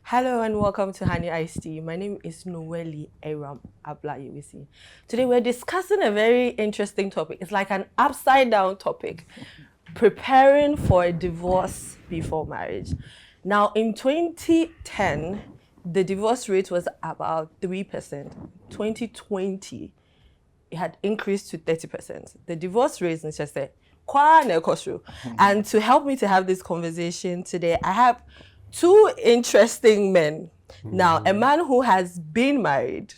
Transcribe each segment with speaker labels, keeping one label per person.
Speaker 1: Hello and welcome to Honey Iced Tea. My name is Noeli Aram Ablayewisi. Today we're discussing a very interesting topic. It's like an upside down topic. Preparing for a divorce before marriage. Now in 2010, the divorce rate was about 3%. 2020, it had increased to 30%. The divorce rate is just and to help me to have this conversation today, I have two interesting men. Now, a man who has been married,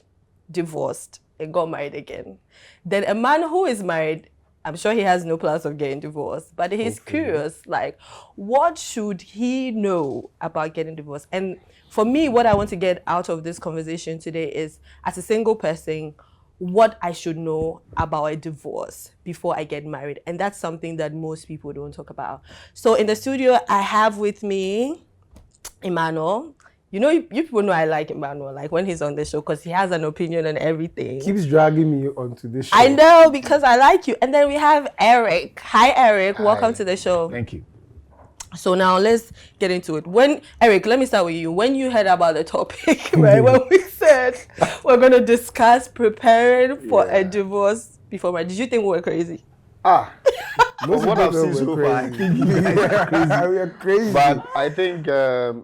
Speaker 1: divorced, and got married again. Then a man who is married, I'm sure he has no plans of getting divorced, but he's curious, like, what should he know about getting divorced? And for me, what I want to get out of this conversation today is, as a single person, what I should know about a divorce before I get married. And that's something that most people don't talk about. So in the studio, I have with me Emmanuel. You know, you people know I like Emmanuel, like when he's on the show, because he has an opinion on everything.
Speaker 2: Keeps dragging me onto this show.
Speaker 1: I know, because I like you. And then we have Eric. Hi, Eric. Hi. Welcome to the show.
Speaker 3: Thank you.
Speaker 1: So now let's get into it. Eric, let me start with you. When you heard about the topic, right? When we said we're going to discuss preparing for a divorce before marriage, did you think we were crazy?
Speaker 3: What I've seen so far, I think you guys
Speaker 2: we are crazy.
Speaker 3: But I think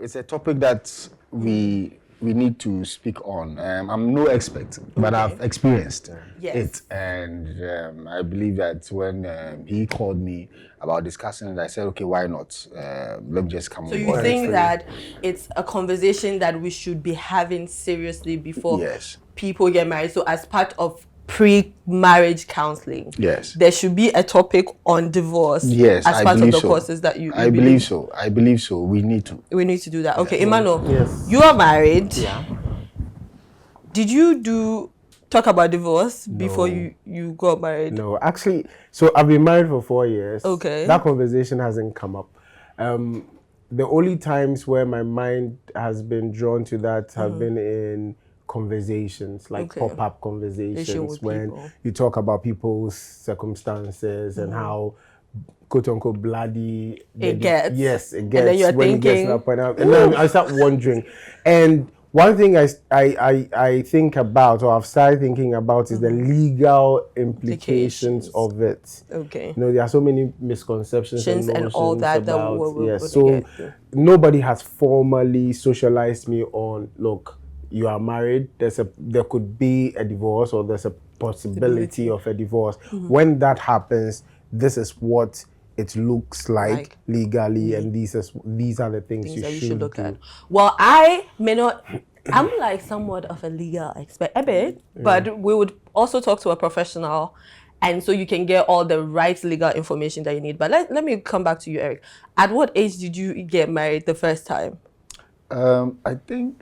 Speaker 3: it's a topic that we need to speak on. I'm no expert, but I've experienced it, and I believe that when he called me about discussing it, I said, okay, why not? Let me just come on board.
Speaker 1: So you think that it's a conversation that we should be having seriously before people get married? So as part of pre-marriage counseling, there should be a topic on divorce as part of the courses that you
Speaker 3: believe so. I believe so. We need to
Speaker 1: do that. Okay, Emmanuel, you are married. Did you talk about divorce before you got married?
Speaker 2: No, actually, so I've been married for 4 years.
Speaker 1: Okay.
Speaker 2: That conversation hasn't come up. The only times where my mind has been drawn to that have been in conversations, like pop-up conversations, when you talk about people's circumstances and how quote-unquote bloody
Speaker 1: it gets.
Speaker 2: Yes, it gets.
Speaker 1: And then you're
Speaker 2: when
Speaker 1: thinking,
Speaker 2: it gets to that point. And then I start wondering. And one thing I think about, or I've started thinking about, is the legal implications of it.
Speaker 1: Okay.
Speaker 2: You know, there are so many misconceptions
Speaker 1: and all that
Speaker 2: about, so nobody has formally socialized me on, look, you are married, there could be a divorce, or there's a possibility of a divorce. When that happens, this is what it looks like legally, and these are the things you should look at.
Speaker 1: Well, I may not, I'm like somewhat of a legal expert, a bit, but we would also talk to a professional, and so you can get all the right legal information that you need. But let me come back to you, Eric. At what age did you get married the first time?
Speaker 3: I think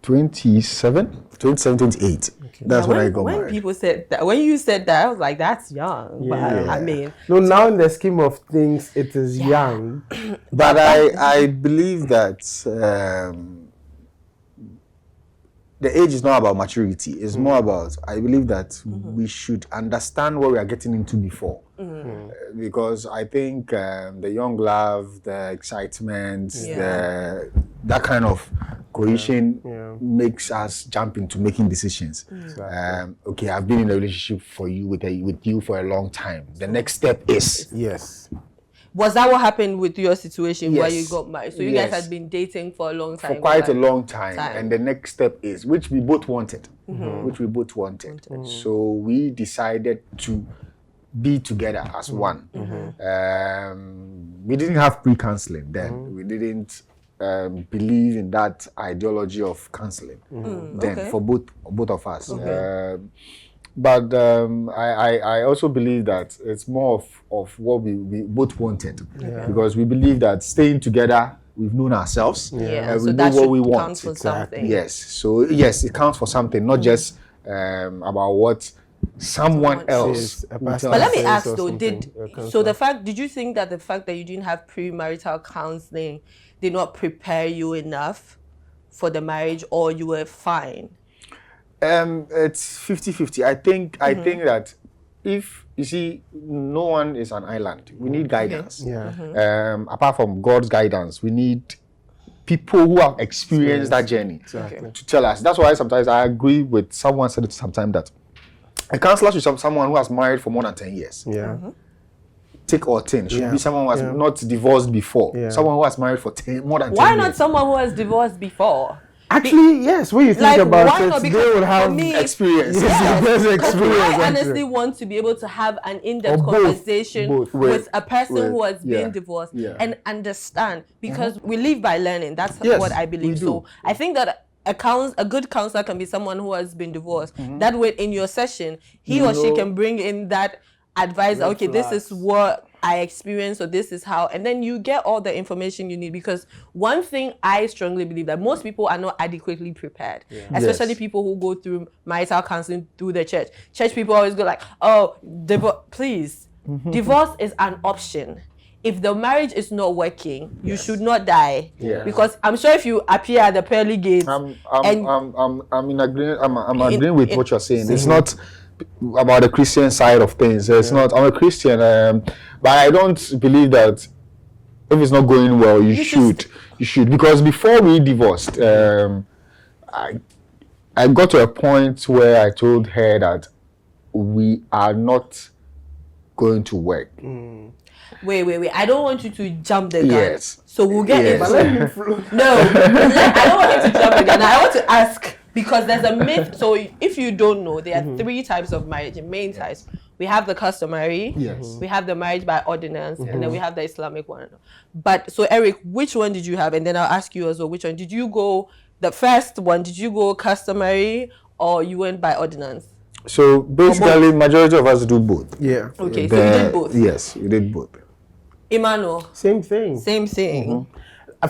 Speaker 3: 27, 28. That's when I got married.
Speaker 1: When people said that, when you said that, I was like, that's young. But I mean,
Speaker 2: no, now in the scheme of things, it is young.
Speaker 3: But I believe that the age is not about maturity. It's more about, I believe that we should understand what we are getting into before. Because I think the young love, the excitement, that kind of cohesion makes us jump into making decisions. Okay, I've been in a relationship with you for a long time. The next step is
Speaker 1: Was that what happened with your situation where you got married? So you guys had been dating for a long time?
Speaker 3: For quite a long time. And the next step is, which we both wanted. So we decided to be together as one. We didn't have pre-counseling then. We didn't believe in that ideology of counseling then for both of us. But I also believe that it's more of what we both wanted, because we believe that staying together, we've known ourselves, we know what we want.
Speaker 1: For something.
Speaker 3: Yes, so yes, it counts for something, not just about what someone else.
Speaker 1: But let me ask though, did you think that the fact that you didn't have premarital counseling did not prepare you enough for the marriage, or you were fine?
Speaker 3: It's 50-50. I think that if you see, no one is an island. We need guidance.
Speaker 2: Yeah.
Speaker 3: Apart from God's guidance, we need people who have experienced that journey to tell us. That's why sometimes I agree with someone said it sometime that a counselor should be someone who has married for more than 10 years.
Speaker 2: Yeah.
Speaker 3: Thick or thin should be someone who has not divorced before.
Speaker 2: Yeah.
Speaker 3: Someone who has married for more than 10
Speaker 1: Why
Speaker 3: years.
Speaker 1: not someone who has divorced before?
Speaker 2: Actually, yes. When you think
Speaker 1: Like,
Speaker 2: about
Speaker 1: why
Speaker 2: it,
Speaker 1: not?
Speaker 2: they
Speaker 1: Because
Speaker 2: would have
Speaker 1: for me,
Speaker 3: experience.
Speaker 2: Yes,
Speaker 1: Because
Speaker 2: experience.
Speaker 1: I
Speaker 2: actually.
Speaker 1: honestly want to be able to have an in-depth
Speaker 2: Or both.
Speaker 1: conversation
Speaker 2: Both.
Speaker 1: with a person
Speaker 3: With-
Speaker 1: who has
Speaker 3: yeah.
Speaker 1: been divorced
Speaker 3: Yeah.
Speaker 1: and understand, because we live by learning. That's
Speaker 3: Yes,
Speaker 1: what I
Speaker 3: we
Speaker 1: believe.
Speaker 3: do.
Speaker 1: So I think that a good counselor can be someone who has been divorced. That way, in your session, he or she can bring in that advice.
Speaker 2: Red
Speaker 1: Okay, this
Speaker 2: flags.
Speaker 1: is what I experienced, or this is how, and then you get all the information you need. Because one thing I strongly believe that most people are not adequately prepared, especially
Speaker 3: Yes.
Speaker 1: people who go through marital counseling through the church. Church people always go like, "Oh, divorce, please." Divorce is an option. If the marriage is not working, you should not die.
Speaker 3: Yeah.
Speaker 1: Because I'm sure if you appear at the pearly gates,
Speaker 3: I'm in agreement. I'm
Speaker 1: In-
Speaker 3: agreeing with
Speaker 1: in-
Speaker 3: what you're saying. It's not about the Christian side of things. It's not. I'm a Christian, but I don't believe that if it's not going well, you should. You should, because before we divorced, I got to a point where I told her that we are not going to work.
Speaker 1: wait. I don't want you to jump the gun.
Speaker 3: Yes.
Speaker 1: So we'll get
Speaker 3: Yes.
Speaker 1: into No, I don't want you to jump the gun. I want to ask, because there's a myth. So if you don't know, there are 3 types of marriage, main types. We have the customary,
Speaker 3: Yes.
Speaker 1: we have the marriage by ordinance, and then we have the Islamic one. But so Eric, which one did you have? And then I'll ask you as well, which one did you go? The first one, did you go customary or you went by ordinance?
Speaker 3: So basically, majority of us do both.
Speaker 2: Yeah.
Speaker 1: Okay, so you did both.
Speaker 3: Yes, we did both.
Speaker 1: Emmanuel,
Speaker 2: Same thing.
Speaker 1: same thing.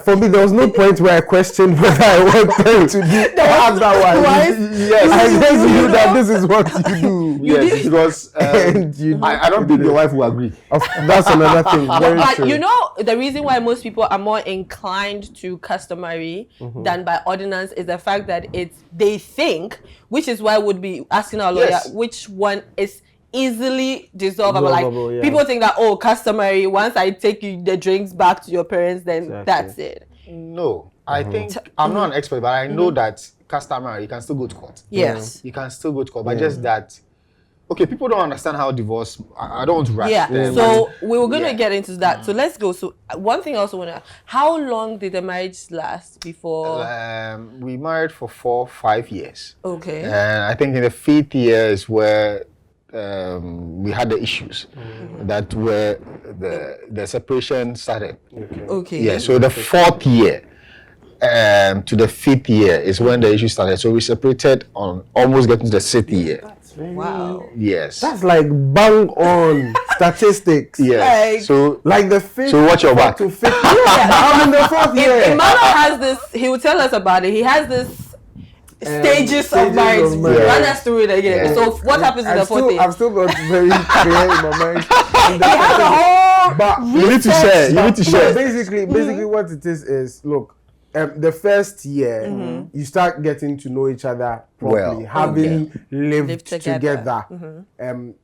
Speaker 2: For me, there was no point where I questioned whether I wanted to do have that one.
Speaker 3: Yes.
Speaker 2: I just knew that this is what you do.
Speaker 3: Yes, because
Speaker 2: And you
Speaker 3: I don't think your wife will agree.
Speaker 2: That's another thing. Very
Speaker 1: But
Speaker 2: true.
Speaker 1: you know, the reason why most people are more inclined to customary than by ordinance is the fact that they think, which is why we'd be asking our lawyer,
Speaker 3: Yes.
Speaker 1: which one is easily dissolvable.
Speaker 2: Dissolvable,
Speaker 1: Like,
Speaker 2: yeah.
Speaker 1: people think that, oh, customary, once I take you the drinks back to your parents, then
Speaker 2: Exactly.
Speaker 1: that's it.
Speaker 3: No, I think I'm not an expert, but I know that customary, you can still go to court.
Speaker 1: Yes.
Speaker 3: You can still go to court, but just that. Okay, people don't understand how divorce. I don't want to rush.
Speaker 1: Yeah,
Speaker 3: them.
Speaker 1: so we were going to
Speaker 3: Yeah.
Speaker 1: get into that. So let's go. So one thing I also want to ask, how long did the marriage last before?
Speaker 3: We married for 4-5 years.
Speaker 1: Okay.
Speaker 3: And I think in the 5th year is where we had the issues that were the separation started.
Speaker 1: Okay.
Speaker 3: Yeah, so the 4th year to the 5th year is when the issue started. So we separated on almost getting to the 6th year.
Speaker 1: Wow.
Speaker 3: Yes.
Speaker 2: That's like bang on statistics.
Speaker 3: Yes.
Speaker 1: like-
Speaker 3: So
Speaker 2: Like the fifth.
Speaker 3: So watch your back.
Speaker 2: To fifth. Yeah, I'm in the 4th year.
Speaker 1: Emmanuel has this, he will tell us about it. He has this stages
Speaker 2: stages
Speaker 1: of marriage.
Speaker 2: of marriage.
Speaker 1: Run us through it again.
Speaker 3: Yeah.
Speaker 1: So what happens in the 4th year?
Speaker 2: I'm still not very clear in my mind.
Speaker 1: He has a whole
Speaker 2: But
Speaker 3: you need to share. You need to
Speaker 2: So
Speaker 3: share.
Speaker 2: basically what it is look, the first year you start getting to know each other properly,
Speaker 3: Well,
Speaker 2: having lived
Speaker 1: Lived
Speaker 2: together.
Speaker 1: together.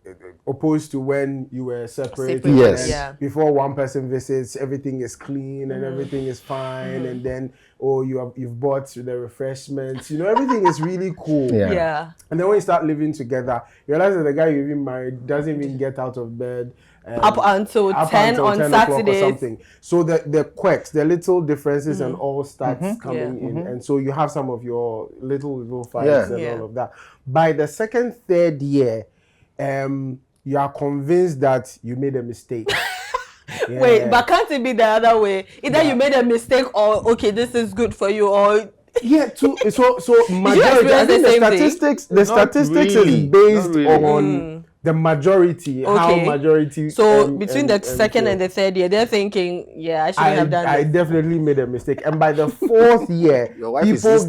Speaker 2: Opposed to when you were separated.
Speaker 1: Separated,
Speaker 3: Yes.
Speaker 2: and
Speaker 1: yeah.
Speaker 2: Before one person visits, everything is clean and everything is fine, and then you've bought the refreshments. You know, everything is really cool.
Speaker 3: Yeah.
Speaker 1: Yeah.
Speaker 2: And then when you start living together, you realize that the guy you even married doesn't even get out of bed
Speaker 1: Up until 10 on
Speaker 2: 10 o'clock or
Speaker 1: Saturdays.
Speaker 2: something. So the quirks, the little differences and all starts coming in. And so you have some of your little fights
Speaker 3: Yeah.
Speaker 2: and
Speaker 1: Yeah.
Speaker 2: all of that. By the 2nd, 3rd year, you are convinced that you made a mistake. Yeah.
Speaker 1: Wait, but can't it be the other way? Either you made a mistake or, okay, this is good for you, or...
Speaker 2: Yeah, so majority. I
Speaker 1: experience
Speaker 2: think
Speaker 1: the same
Speaker 2: the
Speaker 3: Not
Speaker 2: statistics
Speaker 3: really.
Speaker 2: is based
Speaker 3: Not really.
Speaker 2: on the majority, how
Speaker 1: Okay.
Speaker 2: majority.
Speaker 1: So
Speaker 2: and-
Speaker 1: between
Speaker 2: and-
Speaker 1: the
Speaker 2: and
Speaker 1: 2nd
Speaker 2: so-
Speaker 1: and the 3rd year, they're thinking, yeah, I shouldn't have done
Speaker 2: I
Speaker 1: this.
Speaker 2: definitely made a mistake. And by the 4th year,
Speaker 3: Your wife is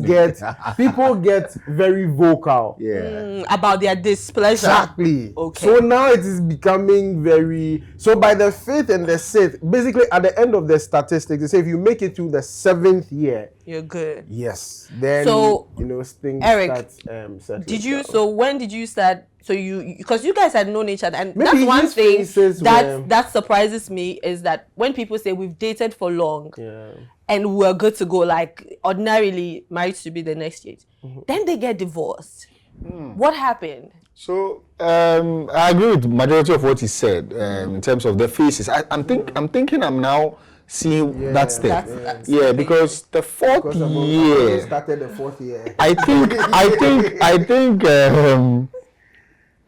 Speaker 2: people get very vocal.
Speaker 3: Yeah.
Speaker 1: About their displeasure.
Speaker 2: Exactly.
Speaker 1: Okay.
Speaker 2: So now it is becoming very. So by the 5th and the 6th, basically at the end of the statistics, they say if you make it to the 7th year,
Speaker 1: you're good.
Speaker 2: Yes. Then
Speaker 1: So,
Speaker 2: things
Speaker 1: Eric,
Speaker 2: start settling
Speaker 1: Did you?
Speaker 2: down.
Speaker 1: So when did you start? So because you guys had known each other, and
Speaker 2: Maybe
Speaker 1: that's one
Speaker 2: his
Speaker 1: thing
Speaker 2: faces were-
Speaker 1: that surprises me is that when people say we've dated for long
Speaker 2: Yeah.
Speaker 1: and we're good to go, like ordinarily marriage should be the next stage,
Speaker 2: Mm-hmm.
Speaker 1: then they get divorced. What happened?
Speaker 3: So I agree with majority of what he said in terms of the phases. I'm thinking I'm now seeing that step.
Speaker 1: That's
Speaker 3: Because the fourth
Speaker 2: Because I've
Speaker 3: year,
Speaker 2: started the 4th year.
Speaker 3: I think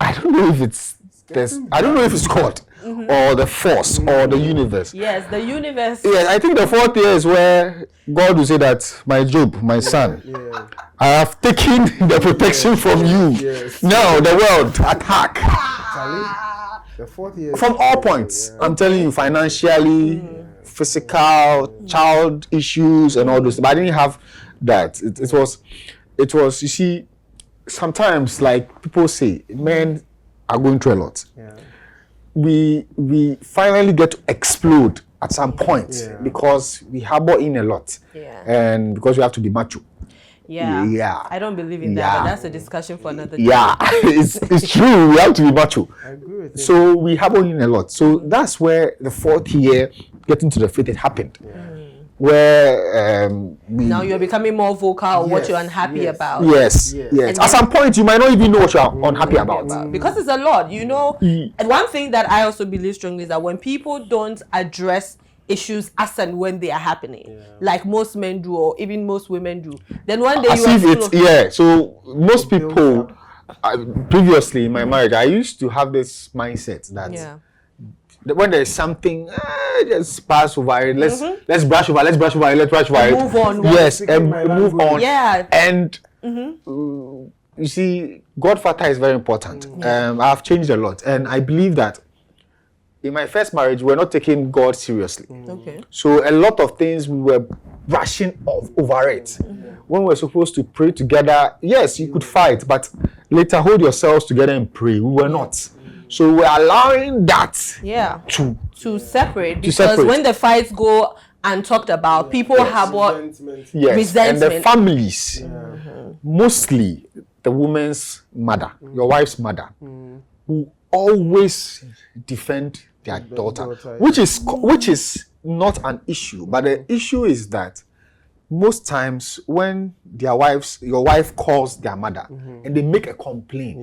Speaker 3: I don't know if it's this. I don't know if it's God or the force or the universe.
Speaker 1: Yes, the universe.
Speaker 3: Yes, I think the 4th year is where God will say that, my Job, my son,
Speaker 2: Yeah.
Speaker 3: I have taken the protection from you.
Speaker 2: Yes.
Speaker 3: Now the world attack
Speaker 2: Charlie, the 4th year.
Speaker 3: from all points. I'm telling you, financially, physical, child issues, and all those. But I didn't have that. It was. You see, sometimes like people say, men are going through a lot.
Speaker 2: Yeah.
Speaker 3: We finally get to explode at some point
Speaker 2: Yeah.
Speaker 3: because we harbor in a lot,
Speaker 1: Yeah.
Speaker 3: and because we have to be macho.
Speaker 1: Yeah. I don't believe in that,
Speaker 3: Yeah.
Speaker 1: but that's a discussion for another day.
Speaker 3: Yeah, it's true. We have to be macho.
Speaker 2: I agree with you.
Speaker 3: So we harbor in a lot. So that's where the 4th year, getting to the faith, it happened. Where we.
Speaker 1: Now you're becoming more vocal, what
Speaker 2: Yes,
Speaker 1: you're unhappy
Speaker 2: yes.
Speaker 1: about.
Speaker 3: Yes.
Speaker 2: Yes.
Speaker 3: At some point, you might not even know what you are unhappy about.
Speaker 1: Because it's a lot, And one thing that I also believe strongly is that when people don't address issues as and when they are happening, like most men do or even most women do, then one day
Speaker 3: As
Speaker 1: you
Speaker 3: if it's
Speaker 1: explode.
Speaker 3: So most people, previously in my marriage, I used to have this mindset that when there's something, just pass over it. Let's brush over it.
Speaker 1: Move on.
Speaker 3: Yes,
Speaker 2: Speaking
Speaker 3: and
Speaker 2: my
Speaker 3: move
Speaker 2: language.
Speaker 3: on.
Speaker 1: Yeah.
Speaker 3: And you see, God factor is very important. I've changed a lot, and I believe that in my first marriage, we're not taking God seriously.
Speaker 1: Okay.
Speaker 3: So a lot of things we were brushing off over it. When we're supposed to pray together, yes, you could fight, but later hold yourselves together and pray. We were not. So we're allowing that
Speaker 1: to separate, because
Speaker 3: separate.
Speaker 1: when the fights go untalked about, people harbor
Speaker 2: Resentment.
Speaker 3: yes, and the
Speaker 1: resentment.
Speaker 3: families, mostly the woman's mother, your wife's mother, who always defend their daughter,
Speaker 2: daughter,
Speaker 3: which is not an issue, but the issue is that most times when your wife calls their mother and they make a complaint,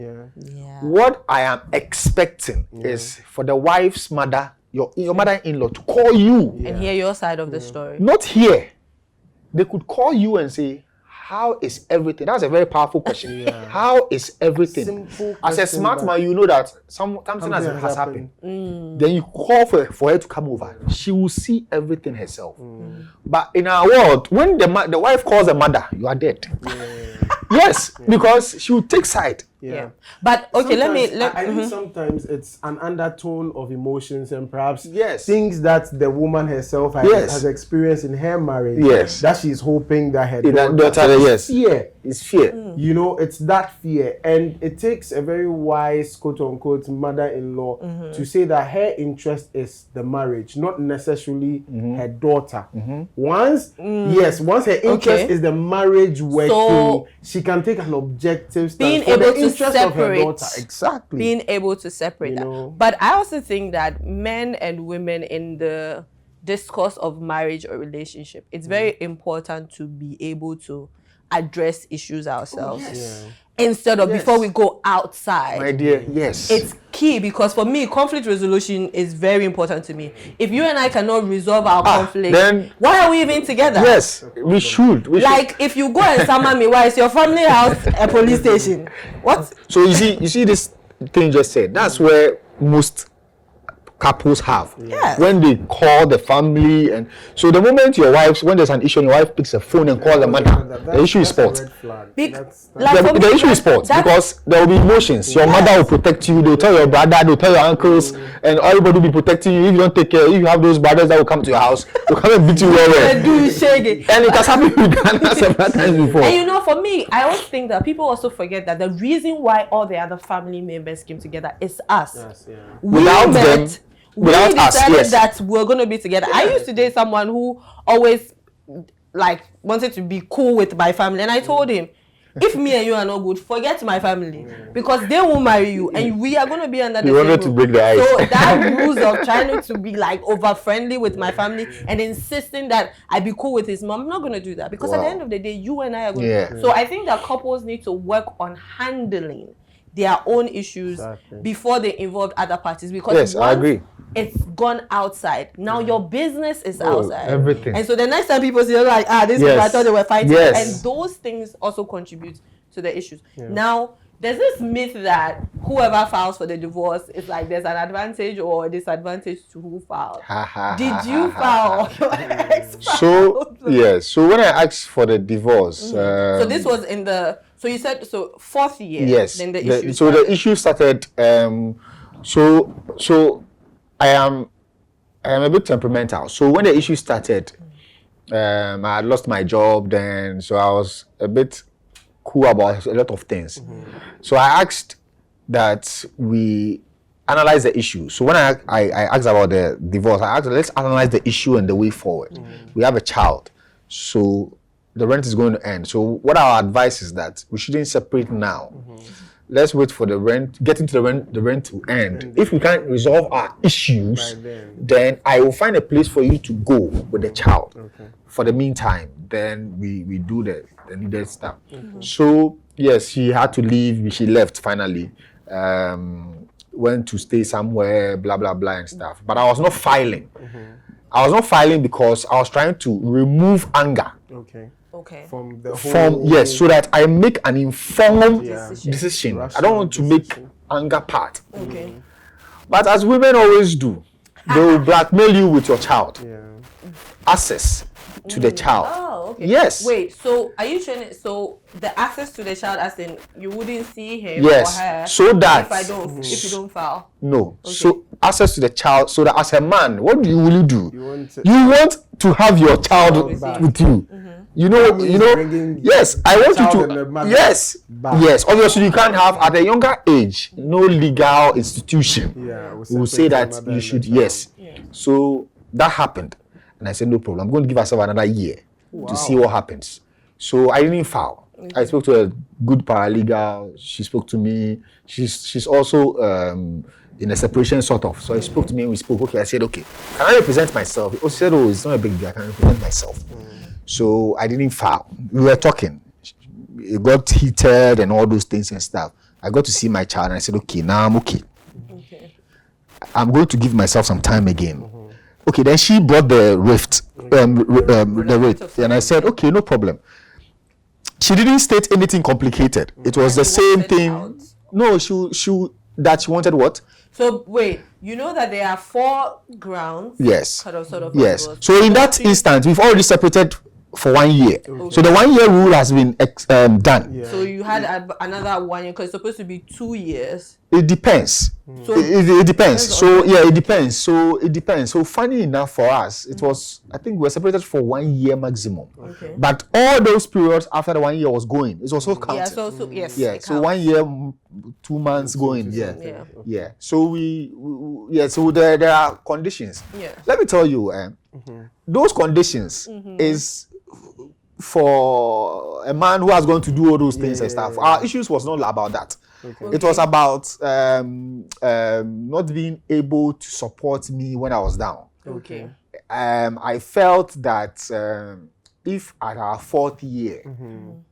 Speaker 3: what I am expecting is for the wife's mother, your mother-in-law, to call you
Speaker 1: and hear your side of the story.
Speaker 3: not here. They could call you and say, how is everything? That's a very powerful question. How is everything?
Speaker 2: Simple
Speaker 3: As a
Speaker 2: question,
Speaker 3: smart
Speaker 2: but
Speaker 3: man, you know that something has happened. Then you call for her to come over. She will see everything herself. But in our world, when the wife calls the mother, you are dead. Yes, because she will take side.
Speaker 1: Yeah. But okay,
Speaker 2: I think sometimes it's an undertone of emotions and perhaps
Speaker 3: Yes.
Speaker 2: things that the woman herself has experienced in her marriage.
Speaker 3: Yes.
Speaker 2: That she's hoping that her
Speaker 3: daughter, yes.
Speaker 2: fear.
Speaker 3: It's fear.
Speaker 2: It's that fear, and it takes a very wise, quote unquote, mother-in-law to say that her interest is the marriage, not necessarily her daughter. Once her interest is the marriage working,
Speaker 1: So,
Speaker 2: she can take an objective stand
Speaker 1: being
Speaker 2: for
Speaker 1: able
Speaker 2: the
Speaker 1: to
Speaker 2: interest of her
Speaker 1: separate,
Speaker 2: daughter. Exactly.
Speaker 1: being able to separate that.
Speaker 2: know.
Speaker 1: But I also think that men and women in the discourse of marriage or relationship, it's very important to be able to address issues ourselves instead of before we go outside.
Speaker 3: My dear, yes.
Speaker 1: It's key, because for me, conflict resolution is very important to me. If you and I cannot resolve our conflict,
Speaker 3: then
Speaker 1: why are we even together?
Speaker 3: Yes, we should.
Speaker 1: Like, if you go and summon me, why is your family house a police station? What?
Speaker 3: So you see this thing you just said. That's where most couples have.
Speaker 1: Yes.
Speaker 3: When they call the family, and so the moment when there's an issue and your wife picks a phone and calls the mother, the issue is sport.
Speaker 1: Like,
Speaker 3: The issue is sport, because there will be emotions. Your mother will protect you, they'll tell your brother, they'll tell your uncles, and everybody will be protecting you. If you don't take care, if you have those brothers that will come to your house, they'll come and beat you well.
Speaker 1: And
Speaker 3: it has happened with Ghana several times before.
Speaker 1: And for me, I always think that people also forget that the reason why all the other family members came together is us.
Speaker 3: Without them,
Speaker 1: we decided that we're going to be together. I used to date someone who always like wanted to be cool with my family, and I told him, if me and you are not good, forget my family, because they will marry you and we are going to be under the same
Speaker 3: wanted to
Speaker 1: roof.
Speaker 3: break the ice.
Speaker 1: So that rules of trying to be like over friendly with my family and insisting that I be cool with his mom, I'm not going to do that, because at the end of the day, you and I are going to. So I think that couples need to work on handling their own issues before they involve other parties, because
Speaker 3: I agree.
Speaker 1: It's gone outside. Now your business is outside.
Speaker 3: Everything.
Speaker 1: And so the next time people see you're like, these people, I thought they were fighting. And those things also contribute to the issues. Now, there's this myth that whoever files for the divorce is like there's an advantage or a disadvantage to who filed. Did you file your ex?
Speaker 3: So when I asked for the divorce,
Speaker 1: so this was in the, so you said, so 4th year.
Speaker 3: Yes.
Speaker 1: Then the issue
Speaker 3: so the issue started. So I am a bit temperamental. So when the issue started, I had lost my job then, so I was a bit cool about a lot of things. So I asked that we analyze the issue. So when I asked about the divorce, I asked, let's analyze the issue and the way forward. We have a child, so the rent is going to end. So what our advice is that we shouldn't separate now. Let's wait for the rent, get into the rent to end. If we can't resolve our issues, then I will find a place for you to go with the child. For the meantime, then we do the needed stuff. So yes, she had to leave. She left finally. Went to stay somewhere, blah blah blah and stuff. But I was not filing. I was not filing because I was trying to remove anger.
Speaker 2: From the whole
Speaker 3: so that I make an informed decision. I don't want to make anger part. But as women always do, they will blackmail you with your child. Access to the child.
Speaker 1: Oh, okay.
Speaker 3: Yes.
Speaker 1: Wait, so are you trying to, so the access to the child, as in you wouldn't see him
Speaker 3: or
Speaker 1: her
Speaker 3: so that
Speaker 1: if you don't file?
Speaker 3: No. So access to the child, so that as a man, what do you really do? You want to have your child with you. You know. Yes, I want you to. Yes. Obviously, you can't have at a younger age. No legal institution will say that you should. Yes. So that happened, and I said no problem. I'm going to give myself another year to see what happens. So I didn't file. I spoke to a good paralegal. She spoke to me. She's also in a separation sort of. So I spoke to me and we spoke. Okay, I said okay. Can I represent myself? She said, oh, it's not a big deal. I can represent myself. So I didn't file. We were talking. It got heated and all those things and stuff. I got to see my child and I said, okay, now I'm okay. I'm going to give myself some time again. Okay, then she brought the rift, the rift, and I said, okay, no problem. She didn't state anything complicated. It was the same thing. No, she wanted what?
Speaker 1: So wait, you know that there are 4 grounds.
Speaker 3: Yes.
Speaker 1: Sort of.
Speaker 3: Yes. So in that instance, we've already separated for 1 year. So the 1 year rule has been done.
Speaker 1: So you had another 1 year because it's supposed to be 2 years.
Speaker 3: It depends. So it depends. So it depends. It depends. So funny enough for us, it was, I think we were separated for 1 year maximum. But all those periods after the 1 year was going, it was also counted. So 1 year, 2 months going. So so there are conditions. Let me tell you, those conditions is for a man who has gone to do all those things and stuff. Our issues was not about that. It was about not being able to support me when I was down. I felt that if at our 4th year,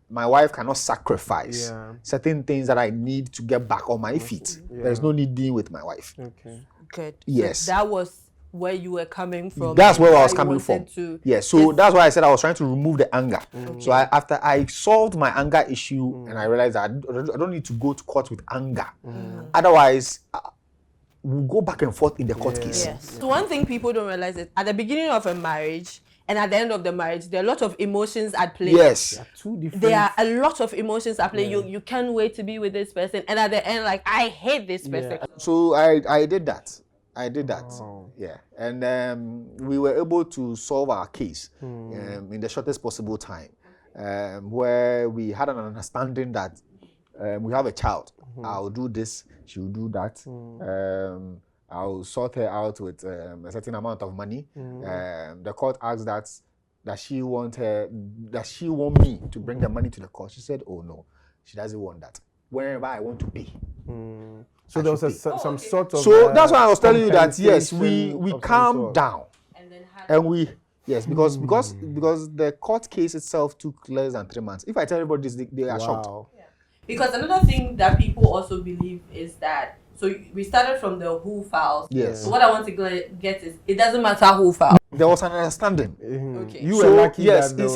Speaker 3: my wife cannot sacrifice certain things that I need to get back on my feet, there's no need being with my wife.
Speaker 1: Good.
Speaker 3: Yes.
Speaker 1: So that was where you were coming from.
Speaker 3: That's where I was coming from. So that's why I said I was trying to remove the anger. So after I solved my anger issue and I realized that I don't need to go to court with anger. Otherwise, we'll go back and forth in the court case.
Speaker 1: So one thing people don't realize is at the beginning of a marriage and at the end of the marriage, there are a lot of emotions at play. There are a lot of emotions at play. You can't wait to be with this person. And at the end, like, I hate this person.
Speaker 3: So I did that. And we were able to solve our case in the shortest possible time, where we had an understanding that we have a child. I'll do this, she'll do that. I'll sort her out with a certain amount of money. The court asked that Does she want me to bring the money to the court? She said, oh no, she doesn't want that. Whenever I want to pay.
Speaker 2: So there was some sort of.
Speaker 3: So that's why I was telling you that yes, we calmed down, and we because the court case itself took less than 3 months. If I tell everybody this, they are shocked.
Speaker 1: Yeah. Because another thing that people also believe is that, so we started from the who files.
Speaker 3: Yes.
Speaker 1: So what I want to get is, it doesn't matter who files.
Speaker 3: There was an understanding.
Speaker 1: Okay.
Speaker 2: You were lucky.
Speaker 3: Yes,
Speaker 2: that
Speaker 3: in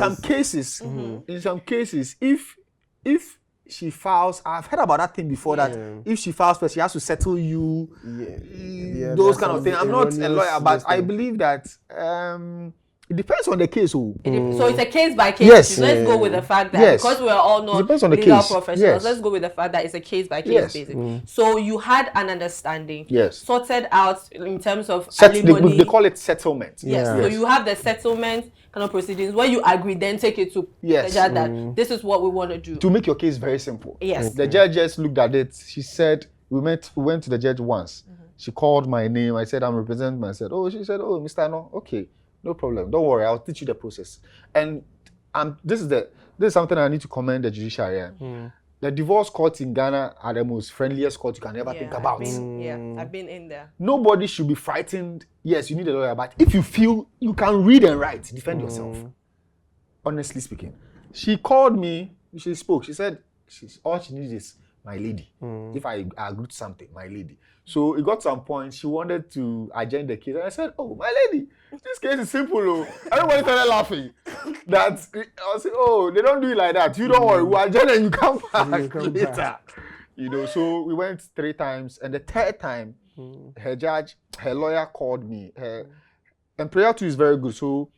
Speaker 3: some cases, if she files, I've heard about that thing before, that if she files first, she has to settle you, those kind of things. I'm not a lawyer, but I believe that it depends on the case.
Speaker 1: So it's a case by case.
Speaker 3: Yes.
Speaker 1: Let's go with the fact that because we are all not legal professionals, let's go with the fact that it's a case by case basis. So you had an understanding, sorted out in terms of alimony.
Speaker 3: They call it settlement.
Speaker 1: Yes. So you have the settlement kind of proceedings where you agree, then take it to the judge that this is what we want to do.
Speaker 3: To make your case very simple.
Speaker 1: Yes.
Speaker 3: The judge just looked at it. She said, we went to the judge once. She called my name. I said, I'm representing myself. Oh, she said, oh, Mr. Annor, okay. No problem. Don't worry. I'll teach you the process. And this is something I need to commend the judiciary. The divorce court in Ghana are the most friendliest court you can ever think about.
Speaker 1: I've been in there.
Speaker 3: Nobody should be frightened. Yes, you need a lawyer, but if you feel you can read and write, defend yourself. Honestly speaking, she called me. She spoke. She said all she needs is my lady. If I agree to something, my lady. So it got to some point she wanted to adjourn the case, and I said, "Oh, my lady, this case is simple. Oh." Everybody started laughing. I was saying, "Oh, they don't do it like that. You don't worry. We'll adjourn and you come back later." You know. So we went 3 times, and the 3rd time, her lawyer called me. And prayer too is very good. So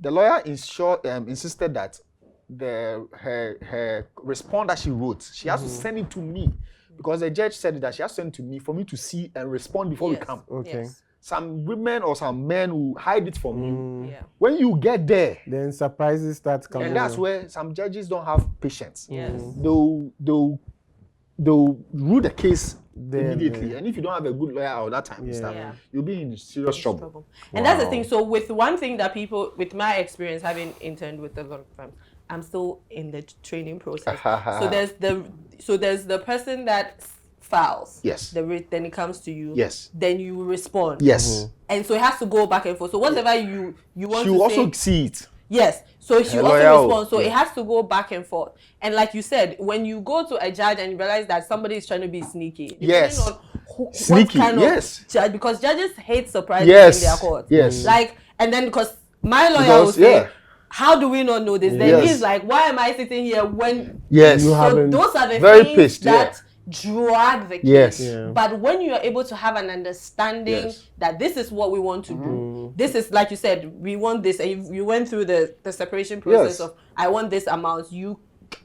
Speaker 3: the lawyer insisted that her response that she wrote, she has to send it to me. Because the judge said that she has to send it to me for me to see and respond before we come.
Speaker 2: Okay.
Speaker 3: Some women or some men will hide it from you. When you get there,
Speaker 2: then surprises start coming.
Speaker 3: And that's where some judges don't have patience.
Speaker 1: Yes.
Speaker 3: They'll rule the case immediately. And if you don't have a good lawyer at that time, you'll be in serious trouble.
Speaker 1: And that's the thing. So with one thing that people, with my experience having interned with a lot of firms, I'm still in the training process. So there's the person that files.
Speaker 3: Yes.
Speaker 1: Then it comes to you.
Speaker 3: Yes.
Speaker 1: Then you respond.
Speaker 3: Yes.
Speaker 1: And so it has to go back and forth. So whatever you want
Speaker 3: to also see it.
Speaker 1: Yes. So she also responds. So it has to go back and forth. And like you said, when you go to a judge and you realize that somebody is trying to be sneaky.
Speaker 3: Yes.
Speaker 1: Sneaky. What kind of judge, because judges hate surprises in their court.
Speaker 3: Yes.
Speaker 1: Like, and then because my lawyer will say, how do we not know this? Then he's like, why am I sitting here when you haven't? Those are the things that drag the case. But when you are able to have an understanding that this is what we want to do, this is, like you said, we want this, and you went through the separation process of, I want this amount,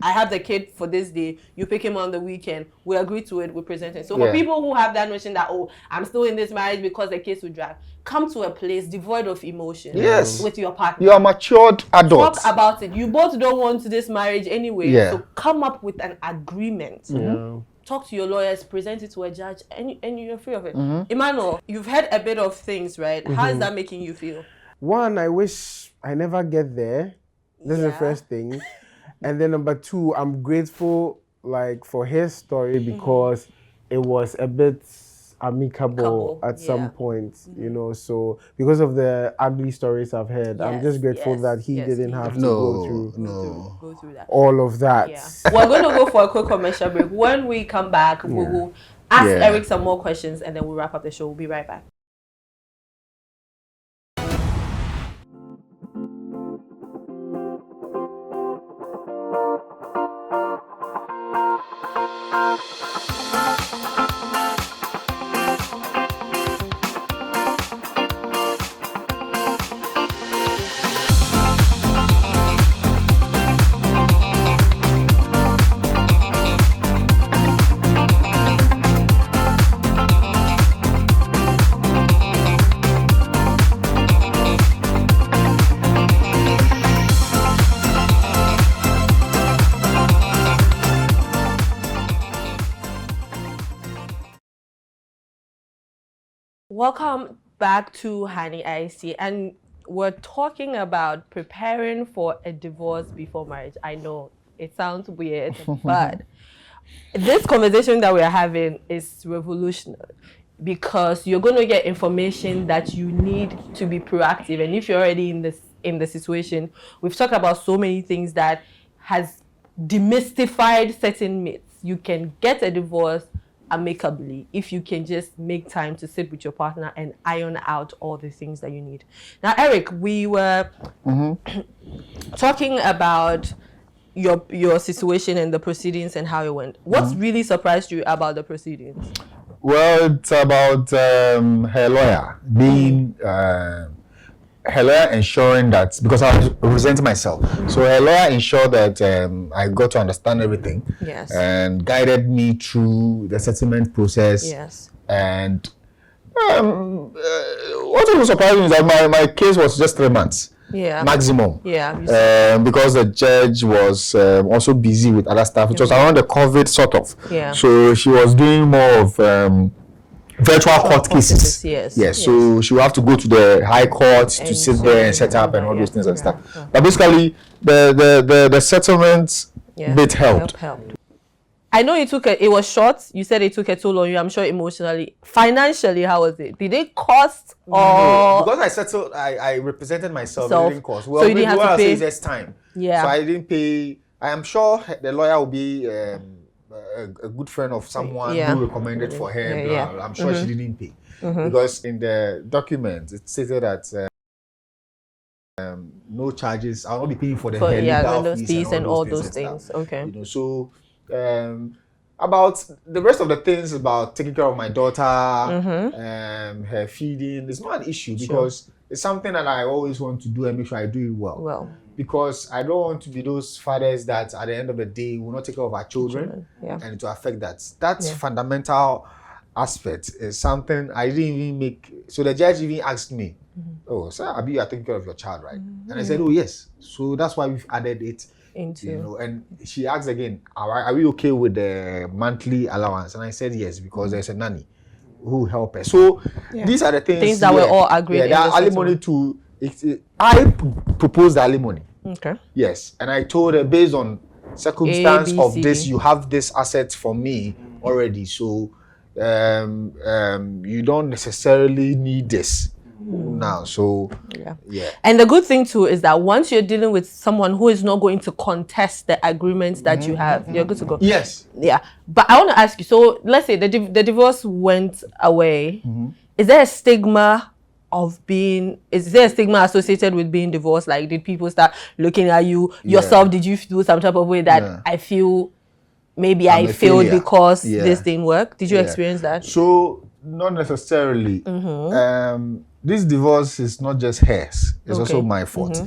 Speaker 1: I have the kid for this day, you pick him on the weekend, we agree to it, we present it. So for people who have that notion that, oh, I'm still in this marriage because the case will drag, come to a place devoid of emotion with your partner.
Speaker 3: You are matured adults.
Speaker 1: Talk about it. You both don't want this marriage anyway, so come up with an agreement. Talk to your lawyers, present it to a judge, and you're free of it. Emmanuel, you've heard a bit of things, right? How is that making you feel?
Speaker 2: One, I wish I never get there. This is the first thing. And then number 2, I'm grateful for his story because it was a bit amicable at some point, you know. So because of the ugly stories I've heard, I'm just grateful that he didn't have to go through
Speaker 1: that.
Speaker 2: All of that.
Speaker 1: We're going to go for a quick commercial break. When we come back, we will ask Eric some more questions and then we'll wrap up the show. We'll be right back. Welcome back to Honey IC, and we're talking about preparing for a divorce before marriage. I know it sounds weird, but this conversation that we're having is revolutionary because you're going to get information that you need to be proactive. And if you're already in the situation, we've talked about so many things that has demystified certain myths. You can get a divorce amicably if you can just make time to sit with your partner and iron out all the things that you need. Now, Eric, we were talking about your situation and the proceedings and how it went. What's really surprised you about the proceedings?
Speaker 3: Well, it's about her lawyer being her lawyer ensuring that, because I was representing myself, so her lawyer ensured that I got to understand everything.
Speaker 1: Yes.
Speaker 3: And guided me through the settlement process.
Speaker 1: Yes.
Speaker 3: And what was surprising is that my case was just 3 months.
Speaker 1: Yeah.
Speaker 3: Maximum.
Speaker 1: Yeah.
Speaker 3: Because the judge was also busy with other stuff. It was around the COVID sort of.
Speaker 1: Yeah.
Speaker 3: So she was doing more of virtual court cases.
Speaker 1: Yes.
Speaker 3: So she will have to go to the high court to sit there and set up and all those things and stuff. But basically, the settlement bit helped.
Speaker 1: I know it was short. You said it took a toll on you. I'm sure emotionally. Financially, how was it? Did it cost or?
Speaker 3: No, because I settled, I represented myself. It didn't cost. Well,
Speaker 1: so you didn't have to pay.
Speaker 3: There's time.
Speaker 1: Yeah.
Speaker 3: So I didn't pay. I am sure the lawyer will be a good friend of someone who recommended for her. I'm sure she didn't pay because in the document it stated that no charges. I'll not be paying for the legal fees and all those things.
Speaker 1: Okay.
Speaker 3: You know, so about the rest of the things about taking care of my daughter, her feeding, it's not an issue because it's something that I always want to do and make sure I do it well. Because I don't want to be those fathers that at the end of the day will not take care of our children and it will affect that. That's fundamental aspect is something I didn't even make. So the judge even asked me, "Oh, sir, Abi, you are taking care of your child, right?" And I said, "Oh, yes." So that's why we've added it into. You know, and she asked again, "Are we okay with the monthly allowance?" And I said, "Yes," because there's a nanny who help us. So these are the things
Speaker 1: that we're all agreed.
Speaker 3: Yeah, the alimony to. I proposed the alimony.
Speaker 1: Okay.
Speaker 3: Yes, and I told her based on circumstance of this, you have this asset for me already, so you don't necessarily need this now. So yeah.
Speaker 1: And the good thing too is that once you're dealing with someone who is not going to contest the agreements that you have, you're good to go.
Speaker 3: Yes.
Speaker 1: Yeah, but I want to ask you. So let's say the divorce went away. Is there a stigma? Is there a stigma associated with being divorced? Like, did people start looking at you yourself? Did you feel some type of way that I feel maybe I failed because this didn't work? Did you experience that?
Speaker 3: So not necessarily. This divorce is not just hers; it's also my fault.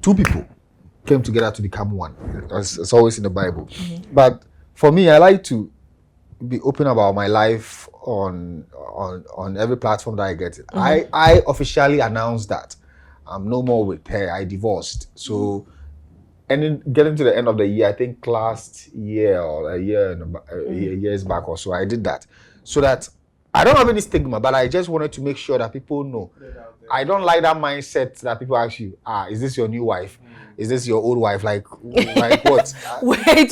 Speaker 3: 2 people came together to become one. It's always in the Bible. But for me, I like to be open about my life on every platform that I get. I officially announced that I'm no more with her. I divorced. So, and then getting to the end of the year, I think last year or years back or so, I did that so that I don't have any stigma, but I just wanted to make sure that people know. I don't like that mindset that people ask you, is this your new wife? Is this your old wife? Like what?
Speaker 1: Wait,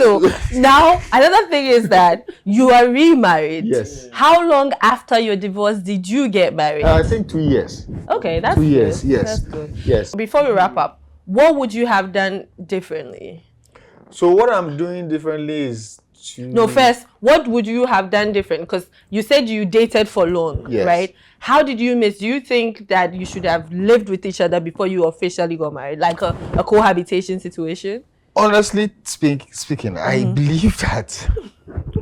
Speaker 1: now another thing is that you are remarried.
Speaker 3: Yes.
Speaker 1: How long after your divorce did you get married?
Speaker 3: I think 2 years.
Speaker 1: Okay, that's
Speaker 3: 2 years.
Speaker 1: good.
Speaker 3: Yes.
Speaker 1: That's good.
Speaker 3: Yes.
Speaker 1: Before we wrap up, what would you have done differently?
Speaker 3: So what I'm doing differently is
Speaker 1: No, first, what would you have done different? Because you said you dated for long, right? How did you miss? Do you think that you should have lived with each other before you officially got married, like a cohabitation situation?
Speaker 3: Honestly speaking, I believe that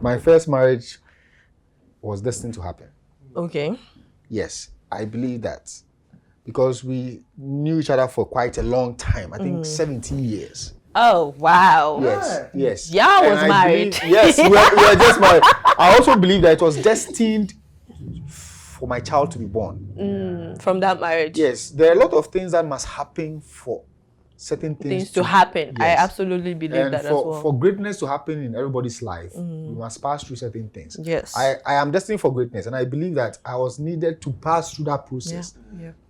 Speaker 3: my first marriage was destined to happen.
Speaker 1: Okay.
Speaker 3: Yes, I believe that because we knew each other for quite a long time. I think 17 years.
Speaker 1: Oh, wow.
Speaker 3: Yes.
Speaker 1: Y'all was married.
Speaker 3: Yes, we were just married. I also believe that it was destined for my child to be born.
Speaker 1: From that marriage.
Speaker 3: Yes, there are a lot of things that must happen for certain
Speaker 1: things to happen. I
Speaker 3: Yes.
Speaker 1: absolutely believe
Speaker 3: And
Speaker 1: that as well.
Speaker 3: for greatness to happen in everybody's life, we must pass through certain things.
Speaker 1: Yes.
Speaker 3: I am destined for greatness, and I believe that I was needed to pass through that process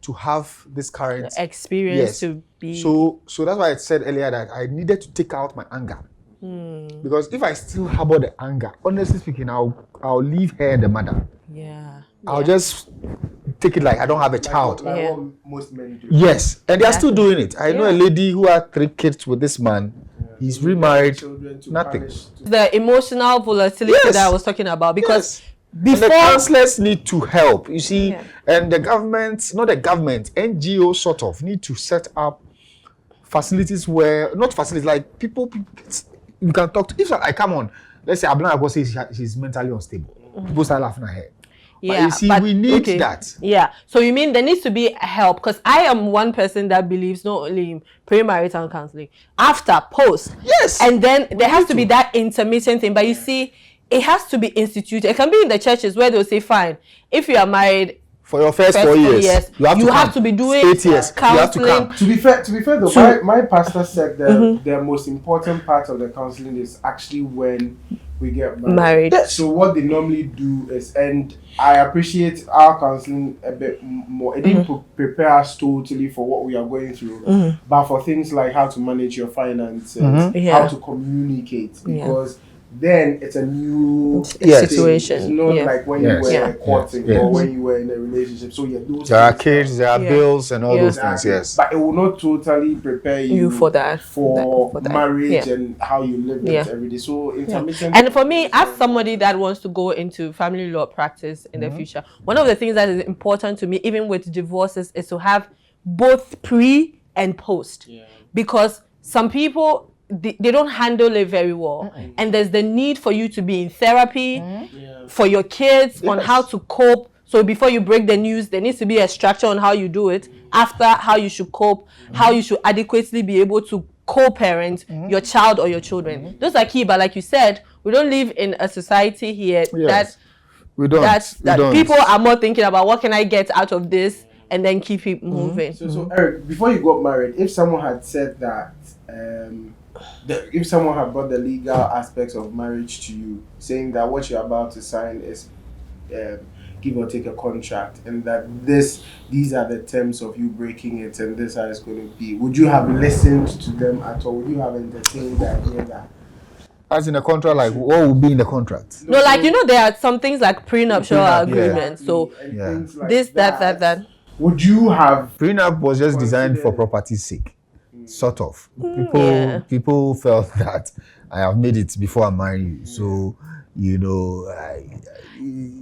Speaker 3: to have this current
Speaker 1: experience to be.
Speaker 3: So that's why I said earlier that I needed to take out my anger. Because if I still harbor the anger, honestly speaking, I'll leave her the mother.
Speaker 1: Yeah.
Speaker 3: I'll just take it like I don't have a child.
Speaker 2: Like
Speaker 1: Yeah.
Speaker 2: what most men do.
Speaker 3: Yes, and they are still doing it. I know a lady who had 3 kids with this man. He's remarried.
Speaker 2: Children to
Speaker 3: Nothing.
Speaker 2: punish, to-
Speaker 1: The emotional volatility
Speaker 3: Yes.
Speaker 1: that I was talking about, because
Speaker 3: And
Speaker 1: before
Speaker 3: the counselors need to help, you see,
Speaker 1: Yeah.
Speaker 3: and the government, not the government, NGO sort of need to set up facilities where, not facilities, like people you can talk to. If I come on, let's say Abna Agbo says she's mentally unstable, people start laughing at her. But you see, we need that.
Speaker 1: Yeah. So you mean there needs to be help? Because I am one person that believes not only in premarital counseling, after, post.
Speaker 3: Yes.
Speaker 1: And then there has to be that intermittent thing. But you see, it has to be instituted. It can be in the churches where they'll say, fine, if you are married
Speaker 3: For your first 4 years, you have
Speaker 1: to be doing
Speaker 3: 8 years, you have to
Speaker 1: counseling.
Speaker 3: come.
Speaker 2: To be fair though,
Speaker 1: So-
Speaker 2: my pastor said that the most important part of the counseling is actually when we get married.
Speaker 1: Married.
Speaker 2: So what they normally do is, and I appreciate our counseling a bit more. It didn't prepare us totally for what we are going through, but for things like how to manage your finances,
Speaker 1: Yeah.
Speaker 2: how to communicate, because then it's a new
Speaker 3: Yes.
Speaker 1: Situation.
Speaker 2: It's not
Speaker 1: Yeah.
Speaker 2: like when
Speaker 3: Yes.
Speaker 2: you were
Speaker 1: Yeah.
Speaker 2: courting
Speaker 3: Yes.
Speaker 2: or when you were in a relationship. So yeah, those
Speaker 3: There are
Speaker 2: things
Speaker 3: kids, there are
Speaker 1: Yeah.
Speaker 3: bills, and all
Speaker 1: Yeah.
Speaker 3: those things. Yes.
Speaker 2: but it will not totally prepare
Speaker 1: You for that.
Speaker 2: for
Speaker 1: For that.
Speaker 2: marriage
Speaker 1: Yeah.
Speaker 2: and how you live
Speaker 1: Yeah.
Speaker 2: it every day. So intermittent.
Speaker 1: And for me, as somebody that wants to go into family law practice in the future, one of the things that is important to me, even with divorces, is to have both pre and post. Because some people, they don't handle it very well. And there's the need for you to be in therapy for your kids on how to cope. So before you break the news, there needs to be a structure on how you do it. After, how you should cope, how you should adequately be able to co-parent your child or your children. Those are key. But like you said, we don't live in a society here that
Speaker 3: We don't.
Speaker 1: that people are more thinking about what can I get out of this and then keep it moving.
Speaker 2: So Eric, before you got married, if someone had said that, if someone had brought the legal aspects of marriage to you, saying that what you're about to sign is give or take a contract, and that these are the terms of you breaking it, and this is how it's going to be, would you have listened to them at all? Would you have entertained the idea that?
Speaker 3: As in a contract, like what will be in the contract?
Speaker 1: No, like, you know, there are some things like prenuptial agreements. So
Speaker 2: And things like
Speaker 1: this, that.
Speaker 2: Would you have?
Speaker 3: Prenup was just designed for property's sake, sort of. People felt that I have made it before I marry you, so you know.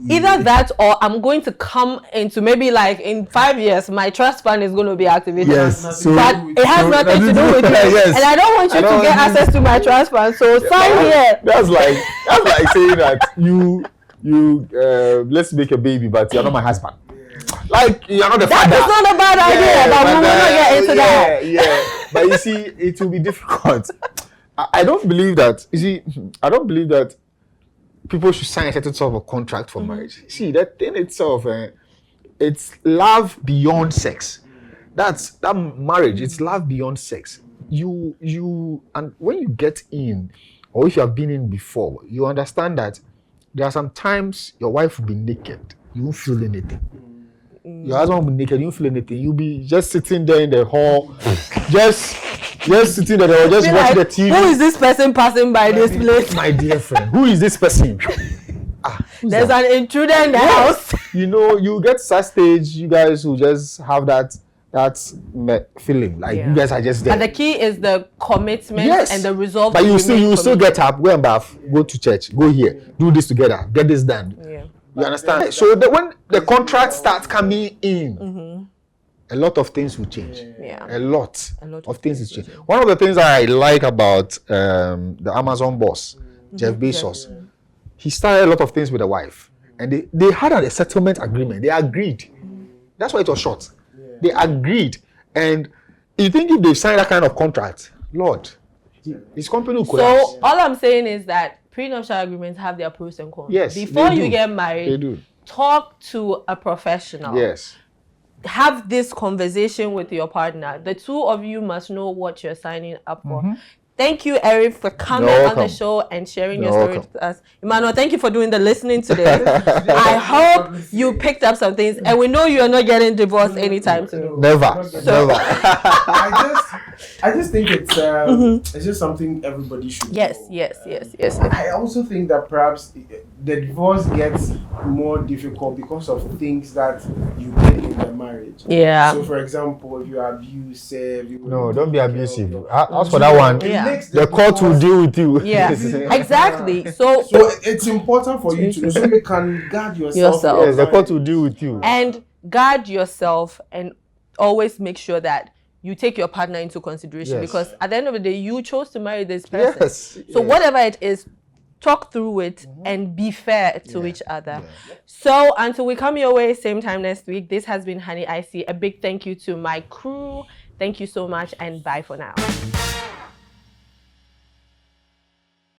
Speaker 1: Either that or I'm going to come into maybe like in 5 years, my trust fund is going to be activated.
Speaker 3: Yes, so
Speaker 1: But it has nothing to do with you.
Speaker 3: Yes.
Speaker 1: And I don't want you to get access to my trust fund. So sign here.
Speaker 3: That's like saying that you let's make a baby, but you're not my husband. Like you're not the father.
Speaker 1: That is not a bad idea, but we will not get into that.
Speaker 3: Yeah. But you see, it will be difficult. I don't believe that. You see, I don't believe that people should sign a certain sort of a contract for marriage. See, that thing itself, it's love beyond sex. That marriage, it's love beyond sex. You and when you get in, or if you have been in before, you understand that there are some times your wife will be naked, you won't feel anything. Your husband will be naked, you won't feel anything. You'll be just sitting there in the hall, just sitting there, or just watching the TV.
Speaker 1: Who is this person passing by this place?
Speaker 3: My dear friend, who is this person?
Speaker 1: There's an intruder in the house.
Speaker 3: You know, you get to that stage, you guys will just have that feeling like you guys are just there.
Speaker 1: And the key is the commitment and the resolve.
Speaker 3: But you still get up, go and bath, go to church, go here, do this together, get this done.
Speaker 1: Yeah.
Speaker 3: You understand? So when the contract starts coming in, a lot of things will change.
Speaker 1: Yeah.
Speaker 3: A lot of things will change. One of the things that I like about the Amazon boss, Jeff Bezos, he started a lot of things with a wife, and they had a settlement agreement. They agreed. That's why it was short. They agreed, and you think if they signed that kind of contract, Lord, his company will collapse.
Speaker 1: So all I'm saying is that prenuptial agreements have their pros and cons.
Speaker 3: Yes,
Speaker 1: Before
Speaker 3: they
Speaker 1: you
Speaker 3: do.
Speaker 1: get married,
Speaker 3: They do.
Speaker 1: talk to a professional.
Speaker 3: Yes.
Speaker 1: have this conversation with your partner. The two of you must know what you're signing up for. Thank you, Eric, for coming on the show and sharing your story with us. Emmanuel, thank you for doing the listening today. I hope you picked up some things, and we know you are not getting divorced anytime soon.
Speaker 3: Never.
Speaker 2: I just think it's just something everybody should know.
Speaker 1: Yes.
Speaker 2: I also think that perhaps the divorce gets more difficult because of things that you did in the marriage.
Speaker 1: Yeah.
Speaker 2: So, for example, if you are abusive,
Speaker 3: No, don't be abusive. As for that one,
Speaker 1: Yeah.
Speaker 3: the court will deal with you.
Speaker 1: Yeah, exactly. So
Speaker 2: it's important for you to know so you can guard yourself.
Speaker 3: Yes, the court will deal with you.
Speaker 1: And guard yourself and always make sure that you take your partner into consideration, because at the end of the day, you chose to marry this person.
Speaker 3: Yes.
Speaker 1: So whatever it is, talk through it and be fair to each other. So until we come your way, same time next week, this has been Honey IC. A big thank you to my crew. Thank you so much, and bye for now.